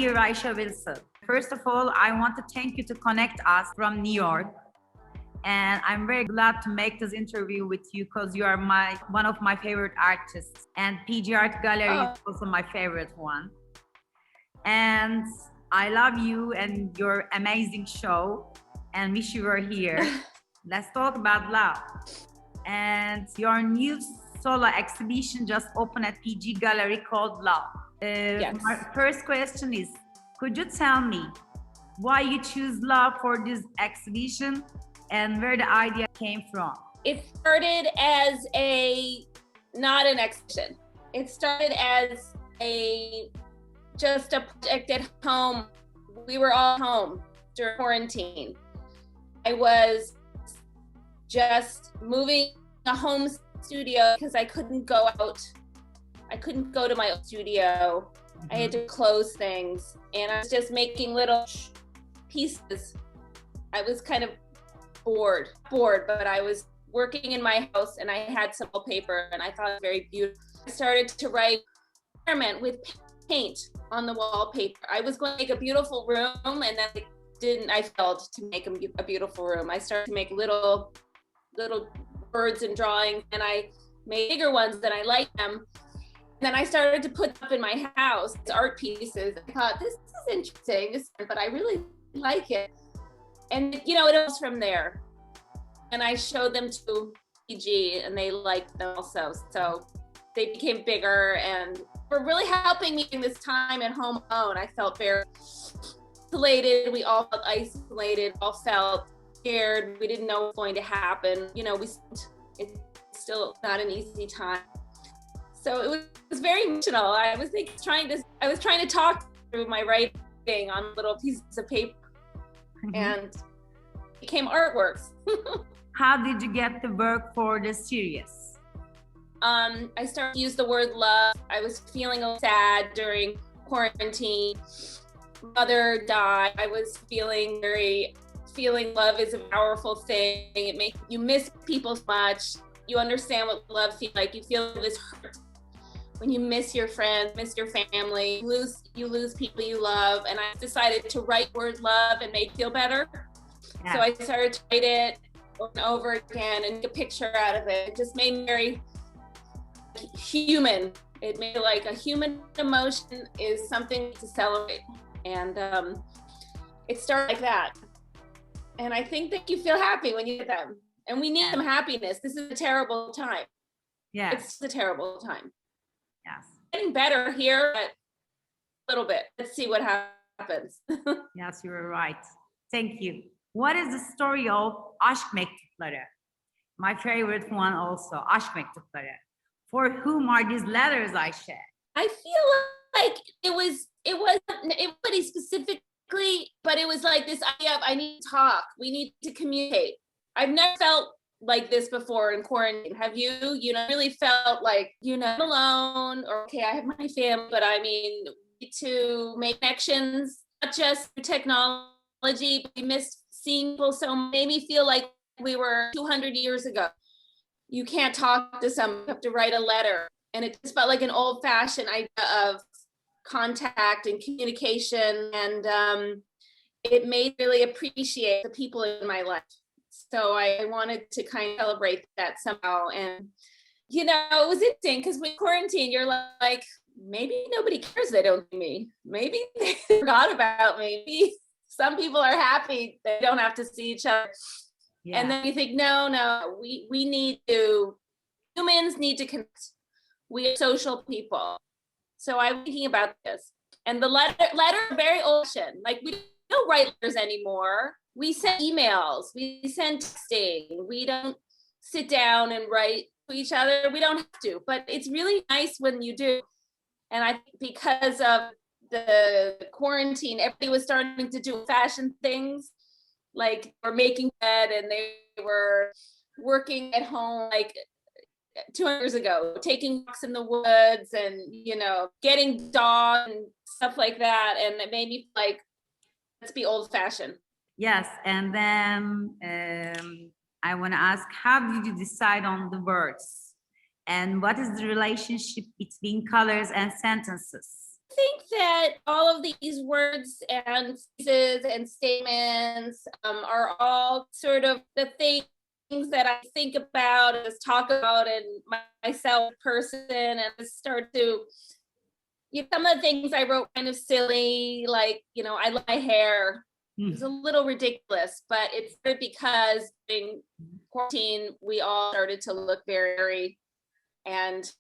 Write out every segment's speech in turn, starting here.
dear Ayşe Wilson. First of all, I want to thank you to connect us from New York. And I'm very glad to make this interview with you because you are one of my favorite artists. And PG Art Gallery is also my favorite one. And I love you and your amazing show and wish you were here. Let's talk about love. And your new solo exhibition just opened at PG Gallery called Love. Yes. My first question is, could you tell me why you choose love for this exhibition and where the idea came from? It started as not an exhibition. It started as just a project at home. We were all home during quarantine. I was just moving a home studio because I couldn't go out. I couldn't go to my own studio. I had to close things, and I was just making little pieces. I was kind of bored, but I was working in my house and I had some wallpaper and I thought it was very beautiful. I started to write experiment with paint on the wallpaper. I was going to make a beautiful room and then I failed to make a beautiful room. I started to make little birds and drawings, and I made bigger ones that I liked them. And then I started to put up in my house art pieces. I thought, this is interesting, but I really like it. And it was from there. And I showed them to PG and they liked them also. So they became bigger and were really helping me in this time at home alone. I felt very isolated. We all felt isolated, all felt scared. We didn't know what was going to happen. It's still not an easy time. So it was very emotional. I was trying to talk through my writing on little pieces of paper. And it became artworks. How did you get the work for the series? I started to use the word love. I was feeling sad during quarantine. Mother died. I was feeling love is a powerful thing. It makes you miss people so much. You understand what love feels like. You feel this hurt when you miss your friends, miss your family, you lose people you love. And I decided to write word love and make it feel better. Yeah. So I started to write it over and over again and make a picture out of it. It just made me very human. It made like a human emotion is something to celebrate. And it started like that. And I think that you feel happy when you get them. And we need some happiness. This is a terrible time. Yeah. It's a terrible time. Yes. Getting better here, but a little bit. Let's see what happens. Yes, you were right. Thank you. What is the story of Aşk Mektupları? My favorite one also, Aşk Mektupları. For whom are these letters, Ayşe? I feel like it wasn't anybody specifically, but it was like this idea of I need to talk. We need to communicate. I've never felt like this before in quarantine. Have you? Really felt like, not alone, or okay, I have my family, but I mean, to make connections, not just through technology, but we missed seeing people, so it made me feel like we were 200 years ago. You can't talk to someone, you have to write a letter. And it just felt like an old-fashioned idea of contact and communication, and it made me really appreciate the people in my life. So I wanted to kind of celebrate that somehow. And, it was interesting because with quarantine, you're like, maybe nobody cares they don't see me. Maybe they forgot about me. Maybe some people are happy they don't have to see each other. Yeah. And then you think, no, humans need to connect. We are social people. So I'm thinking about this. And the letter very old-fashioned. Like, we don't write letters anymore. We send emails, we send texting, we don't sit down and write to each other. We don't have to, but it's really nice when you do. And I think because of the quarantine, everybody was starting to do fashion things, like we're making bed and they were working at home like 2 years ago, taking walks in the woods and, getting dogs and stuff like that. And it made me like, let's be old fashioned. Yes, and then I want to ask, how did you decide on the words? And what is the relationship between colors and sentences? think that all of these words and phrases and statements are all sort of the things that I think about and just talk about in myself person, and just start to, some of the things I wrote kind of silly, like, I like my hair. It's a little ridiculous, but it's because during quarantine, we all started to look very, and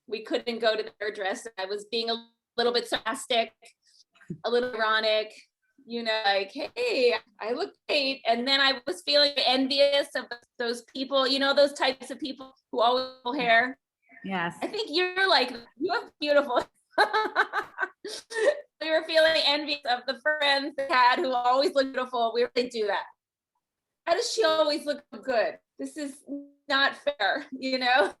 we couldn't go to the hairdresser. I was being a little bit sarcastic, a little ironic, like, hey, I look great. And then I was feeling envious of those people, those types of people who always have hair. Yes. I think you're like, you have beautiful. We were feeling envious of the friends they had who always look beautiful. We really do that. How does she always look good? This is not fair,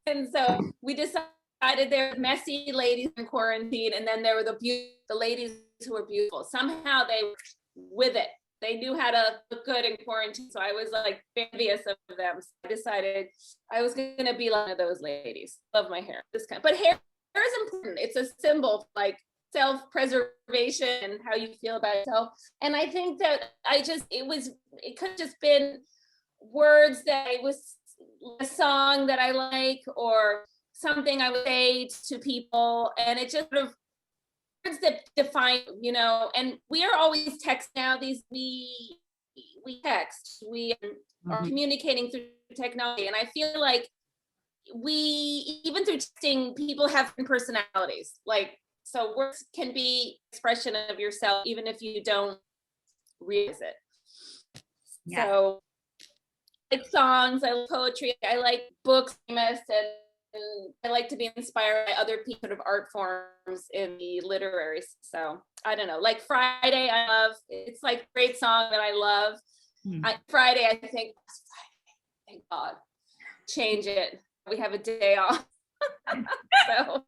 And so we decided there were messy ladies in quarantine, and then there were the ladies who were beautiful. Somehow they were with it. They knew how to look good in quarantine. So I was like envious of them. So I decided I was going to be one of those ladies. Love my hair. But hair is important. It's a symbol, like self-preservation and how you feel about yourself. And I think that it could have just been words that it was a song that I like, or something I would say to people, and it just sort of words that define, and we are always text now. We text, we are communicating through technology, and I feel like even through texting, people have different personalities. Like, so words can be expression of yourself, even if you don't realize it. Yeah. So I like songs, I like poetry, I like books, and I like to be inspired by other people, sort of art forms in the literary. So I don't know, like Friday, I love. It's like a great song that I love. Friday, I think, thank God, change it. We have a day off. So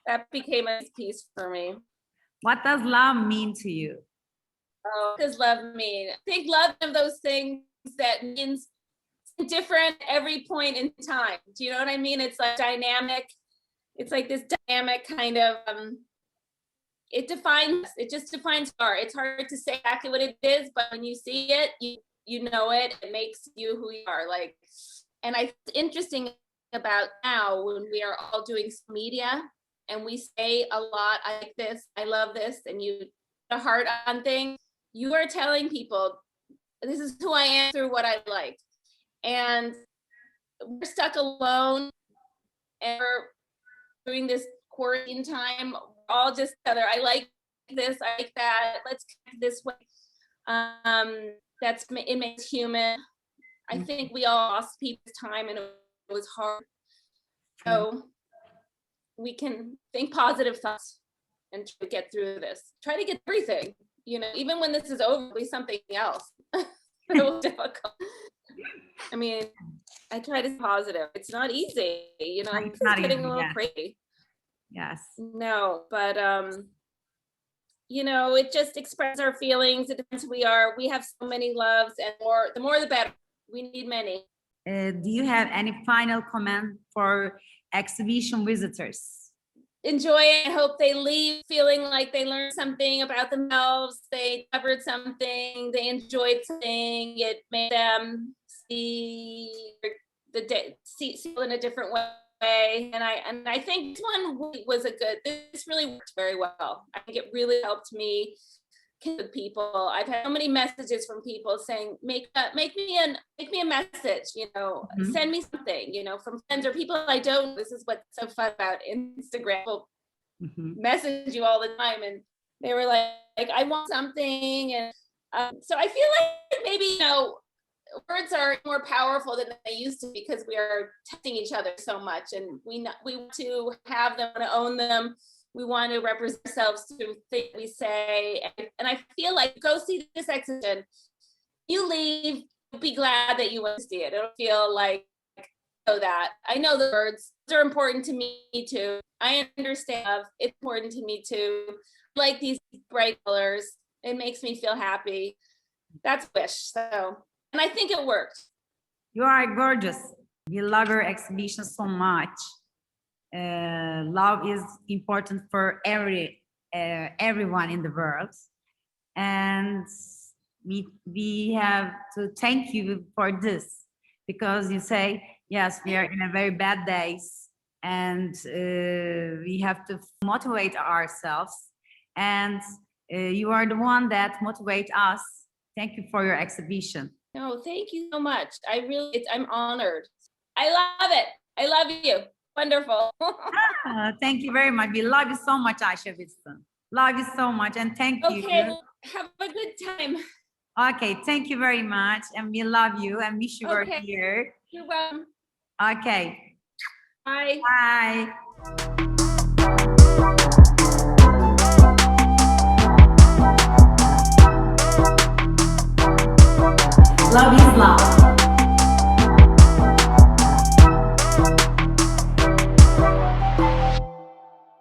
that became a piece for me. What does love mean to you? Oh, what does love mean? I think love is one of those things that means different every point in time. Do you know what I mean? It's like dynamic. It's like this dynamic kind of, it just defines art. It's hard to say exactly what it is, but when you see it, you know it. It makes you who you are. Like, and it's interesting about now when we are all doing media and we say a lot, I like this, I love this, and you put a heart on things, you are telling people, this is who I am through what I like. And we're stuck alone, and we're doing this quarantine time, all just together. I like this, I like that, let's connect this way. It makes human. I think we all lost people's time, and it was hard. So we can think positive thoughts and try to get through this. Try to get everything, even when this is over, it'll be something else. It was difficult. I mean, I try to be positive. It's not easy, it's getting a little crazy. Yes. No, but it just expresses our feelings. It depends who we are. We have so many loves, and the more the better. We need many. Do you have any final comment for exhibition visitors? Enjoy it. I hope they leave feeling like they learned something about themselves. They covered something. They enjoyed something. It made them see in a different way. And I think this one was this really worked very well. I think it really helped me with people. I've had so many messages from people saying, make me a message, send me something, from friends or people I don't. This is what's so fun about Instagram. People message you all the time, and they were like I want something. And so I feel like maybe, words are more powerful than they used to, because we are testing each other so much, and we want to have them, to own them. We want to represent ourselves through things we say. And I feel like, go see this exhibition. You leave, be glad that you went to see it. It'll feel like, that. I know the words are important to me too. I understand it's important to me too. Like these bright colors, it makes me feel happy. That's a wish. So, and I think it worked. You are gorgeous. We love your exhibition so much. Love is important for every everyone in the world. And we have to thank you for this, because you say, yes, we are in a very bad days, and we have to motivate ourselves. And you are the one that motivate us. Thank you for your exhibition. No, thank you so much. I'm honored. I love it. I love you. Wonderful. Thank you very much. We love you so much, Ayşe Wilson. Love you so much, and thank you. Okay, well, have a good time. Okay, thank you very much, and we love you and wish you were here. You're welcome. Okay. Bye. Bye. Love is love.